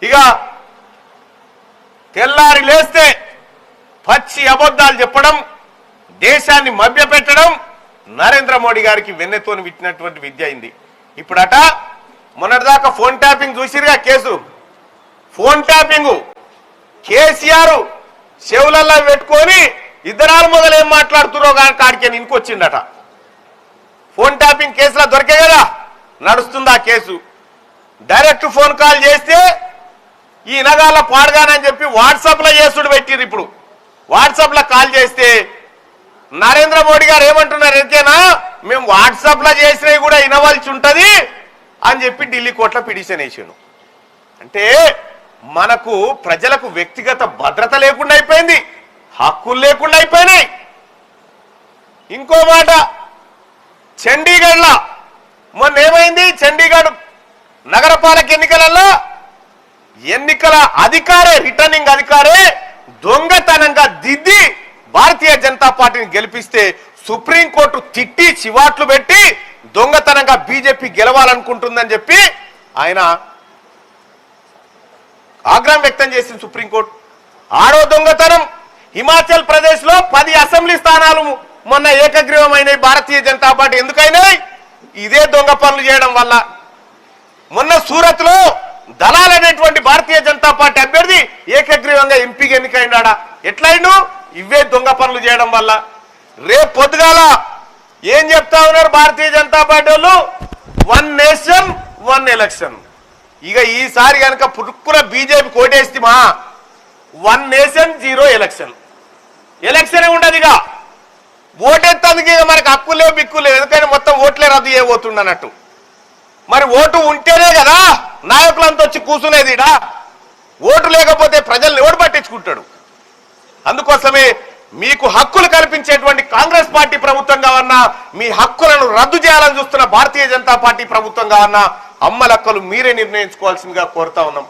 ఇక తెల్లారి లేస్తే పచ్చి అబద్ధాలు చెప్పడం, దేశాన్ని మభ్యపెట్టడం నరేంద్ర మోడీ గారికి వెన్నెతోని విట్టినటువంటి విద్య అయింది. ఇప్పుడట మొన్నటిదాకా ఫోన్ ట్యాపింగ్ చూసిరుగా కేసు. ఫోన్ ట్యాపింగ్ కేసీఆర్ చెవులల్లో పెట్టుకొని ఇద్దరాలు మొదలు ఏం మాట్లాడుతురో కానీ కాడికి ఇంకొచ్చిండట. ఫోన్ ట్యాపింగ్ కేసులో దొరికే కదా నడుస్తుంది ఆ కేసు. డైరెక్ట్ ఫోన్ కాల్ చేస్తే ఈ ఇనగాళ్ళ పాడగానని చెప్పి వాట్సాప్లో చేసుడు పెట్టిరు. ఇప్పుడు వాట్సాప్లో కాల్ చేస్తే నరేంద్ర మోడీ గారు ఏమంటున్నారు ఎంతేనా, మేము వాట్సాప్లో చేసినవి కూడా వినవలసి ఉంటుంది అని చెప్పి ఢిల్లీ కోర్టులో పిటిషన్ వేసాను. అంటే మనకు ప్రజలకు వ్యక్తిగత భద్రత లేకుండా అయిపోయింది, హక్కులు లేకుండా అయిపోయినాయి. ఇంకో మాట, చండీగఢ్లో మొన్న ఏమైంది, చండీగఢ్ నగరపాలక ఎన్నికల అధికారే, రిటర్నింగ్ అధికారే దొంగతనంగా దిద్ది భారతీయ జనతా పార్టీని గెలిపిస్తే సుప్రీంకోర్టు తిట్టి చివాట్లు పెట్టి దొంగతనంగా బీజేపీ గెలవాలనుకుంటుందని చెప్పి ఆయన ఆగ్రహం వ్యక్తం చేసింది సుప్రీంకోర్టు. ఆరో దొంగతనం హిమాచల్ ప్రదేశ్ లో 10 అసెంబ్లీ స్థానాలు మొన్న ఏకగ్రీవమైనవి భారతీయ జనతా పార్టీ. ఎందుకైనాయి? ఇదే దొంగ పనులు చేయడం వల్ల. మొన్న సూరత్ లో దళాల్ అనేటువంటి భారతీయ జనతా పార్టీ అభ్యర్థి ఏకగ్రీవంగా ఎంపీగా ఎన్నికైనాడా? ఎట్లయిను? ఇవే దొంగ పనులు చేయడం వల్ల. రేపు పొద్దుగాల ఏం చెప్తా ఉన్నారు భారతీయ జనతా పార్టీ వాళ్ళు? 1 నేషన్ 1 ఎలక్షన్. ఇక ఈసారి కనుక పుట్టుకున్న బీజేపీ కోటేస్తమా 1 నేషన్ 0 ఎలక్షన్. ఎలక్షనే ఉండదు. ఇక ఓటెత్తందుకు ఇక మనకు హక్కులు లేవు, బిక్కులు లేవు. ఎందుకంటే మొత్తం ఓట్లే రద్దు చేయబోతుండన్నట్టు. మరి ఓటు ఉంటేనే కదా నాయకులంతా వచ్చి కూర్చునేది. ఓటు లేకపోతే ప్రజల్ని ఎవడు పట్టించుకుంటాడు? అందుకోసమే మీకు హక్కులు కల్పించేటువంటి కాంగ్రెస్ పార్టీ ప్రభుత్వం కావన్నా, మీ హక్కులను రద్దు చేయాలని చూస్తున్న భారతీయ జనతా పార్టీ ప్రభుత్వం కావన్నా, అమ్మలక్కలు మీరే నిర్ణయించుకోవాల్సిందిగా కోరుతా ఉన్నాం.